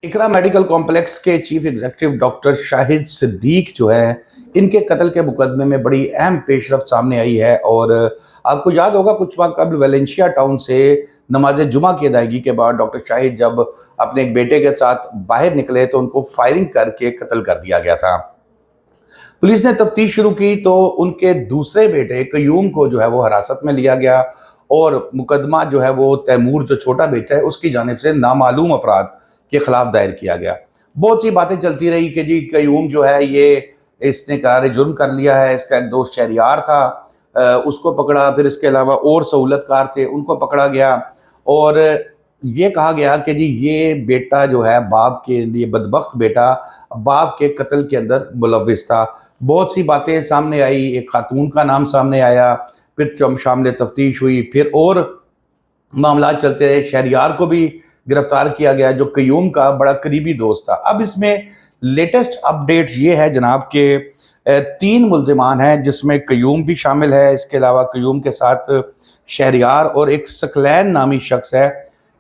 इकरा medical complex के chief executive doctor Shahid Siddique जो है, इनके कत्ल के मुकदमे में बड़ी अहम पेशरफ्त सामने आई है। और आपको याद होगा कुछ वक्त कबल वेलेंशिया टाउन से नमाज जुमा की अदायगी के बाद डॉक्टर शाहिद जब अपने एक बेटे के साथ बाहर निकले तो उनको फायरिंग करके कत्ल कर दिया गया था। पुलिस ने तफ्तीश शुरू की तो उनके दूसरे बेटे कयूम को जो है वो हिरासत में लिया गया और मुकदमा जो है वो तैमूर जो छोटा बेटा है उसकी जानिब से नामालूम अफराद के खिलाफ दायर किया गया। बहुत सी बातें चलती रही कि जी कयूम जो है ये इसने करार जुर्म कर लिया है, इसका एक दोस्त शहरियार था, उसको पकड़ा, फिर इसके अलावा और सहूलतकार थे उनको पकड़ा गया और ये कहा गया कि जी ये बेटा जो है बाप के लिए बदबख्त बेटा बाप के कत्ल के अंदर मुलव्विस था। बहुत सी बातें सामने आई, एक खातून का नाम सामने आया, फिर शामिल तफ्तीश हुई, फिर और मामला चलते रहे। शहरियार को भी गिरफ्तार किया गया जो कयूम का बड़ा करीबी दोस्त था। अब इसमें लेटेस्ट अपडेट्स ये है जनाब के 3 मुल्जिमान हैं जिसमें कयूम भी शामिल है, इसके अलावा कयूम के साथ शहरियार और एक सकलैन नामी शख्स है।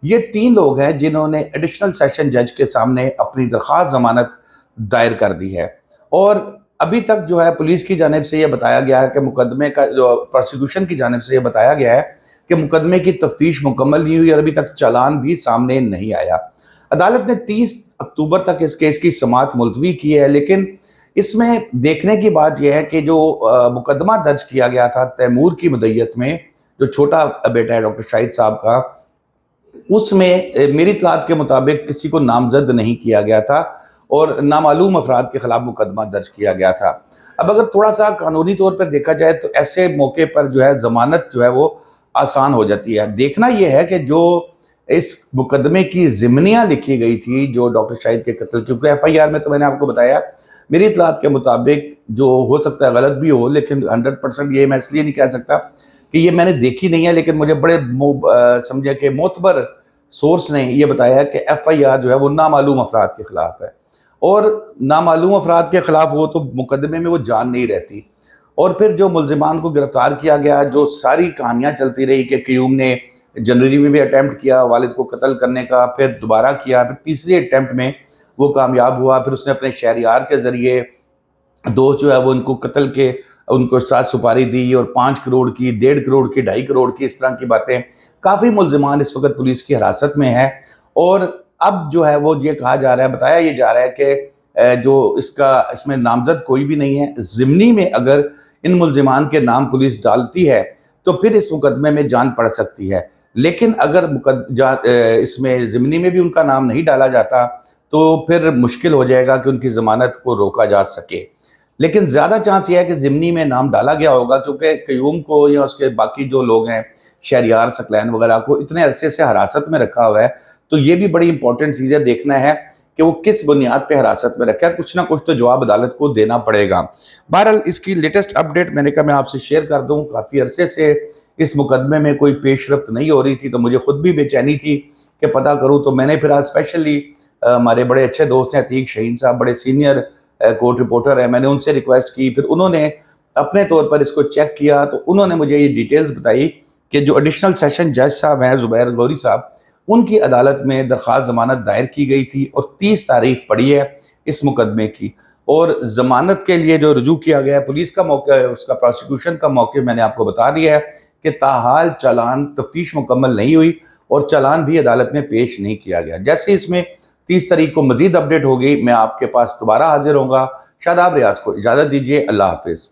ये 3 लोग हैं जिन्होंने एडिशनल सेशन जज के सामने अपनी दरख्वास्त जमानत दायर कर दी है। और अभी तक जो है पुलिस की जानिब से ये बताया गया है कि मुकदमे का जो प्रोसिक्यूशन की जानिब से ये बताया गया है कि मुकदमे की तफ्तीश मुकम्मल नहीं हुई और अभी तक चालान भी सामने नहीं आया। अदालत ने 30 अक्टूबर तक इस केस की समाअत मुलतवी की है, लेकिन इसमें देखने की बात यह है कि जो मुकदमा दर्ज किया गया था तैमूर की मुद्दत में, जो छोटा बेटा है डॉक्टर शाहिद साहब का, उसमें मेरी इत्तलात के मुताबिक किसी को नामजद नहीं किया गया था और नामालूम अफराद के खिलाफ मुकदमा दर्ज किया गया था। अब अगर थोड़ा सा कानूनी तौर पर देखा जाए तो ऐसे मौके पर जो है ज़मानत जो है वो आसान हो जाती है। देखना यह है कि जो इस मुकदमे की ज़िमनियाँ लिखी गई थी जो डॉक्टर शाहिद के कत्ल, क्योंकि FIR में तो मैंने आपको बताया मेरी इत्तलात के मुताबिक, जो हो सकता है गलत भी हो, लेकिन 100% ये मैं इसलिए नहीं कह सकता कि ये मैंने देखी नहीं है, लेकिन मुझे बड़े समझे कि मोतबर सोर्स ने ये बताया कि FIR जो है वो नामालूम अफराद के खिलाफ है और नामालूम अफराद के खिलाफ हो तो मुकदमे में वो जान नहीं रहती। और फिर जो मुल्जिमान को गिरफ्तार किया गया, जो सारी कहानियाँ चलती रही कि कयूम ने जनवरी में भी अटैम्प्ट किया वालिद को कत्ल करने का, फिर दोबारा किया, फिर तीसरी अटैम्प्ट में वो कामयाब हुआ, फिर उसने अपने शहरियार के ज़रिए दोस्त जो है वो उनको कत्ल के उनको साथ सुपारी दी और 5 करोड़ की, 1.5 करोड़ की, 2.5 करोड़ की, इस तरह की बातें। काफ़ी मुल्जिमान इस वक्त पुलिस की हिरासत में है और अब जो है वो ये कहा जा रहा है, बताया ये जा रहा है कि जो इसमें नामजद कोई भी नहीं है। ज़िमनी में अगर इन मुल्जिमान के नाम पुलिस डालती है तो फिर इस मुकदमे में जान पड़ सकती है, लेकिन अगर इसमें ज़िमनी में भी उनका नाम नहीं डाला जाता तो फिर मुश्किल हो जाएगा कि उनकी ज़मानत को रोका जा सके। लेकिन ज़्यादा चांस यह है कि ज़िमनी में नाम डाला गया होगा, क्योंकि कयूम को या उसके बाकी जो लोग हैं शहरियार सकलैन वगैरह को इतने अरसे से हिरासत में रखा हुआ है, तो ये भी बड़ी इंपॉर्टेंट चीज़ है, देखना है कि वो किस बुनियाद पे हिरासत में रखा है। कुछ ना कुछ तो जवाब अदालत को देना पड़ेगा। बहरहाल इसकी लेटेस्ट अपडेट मैंने कहा मैं आपसे शेयर कर दूं। काफ़ी अरसे से इस मुकदमे में कोई पेशरफ्त नहीं हो रही थी तो मुझे खुद भी बेचैनी थी कि पता करूँ, तो मैंने फिर आज स्पेशली हमारे बड़े अच्छे दोस्त हैं अतीक शहीन साहब, बड़े सीनियर कोर्ट रिपोर्टर है, मैंने उनसे रिक्वेस्ट की, फिर उन्होंने अपने तौर पर इसको चेक किया तो उन्होंने मुझे ये डिटेल्स बताई कि जो एडिशनल सेशन जज साहब हैं ज़ुबैर गौरी साहब, उनकी अदालत में दरख्वास्त ज़मानत दायर की गई थी और 30 तारीख पड़ी है इस मुकदमे की, और ज़मानत के लिए जो रुजू किया गया पुलिस का मौका, उसका प्रोसिक्यूशन का मौका मैंने आपको बता दिया है कि ताहाल चालान तफ्तीश मुकम्मल नहीं हुई और चालान भी अदालत में पेश नहीं किया गया। जैसे इसमें 30 तारीख को मज़ीद अपडेट होगी मैं आपके पास दोबारा हाजिर होऊंगा। शादाब रियाज को इजाज़त दीजिए। अल्लाह हाफिज़।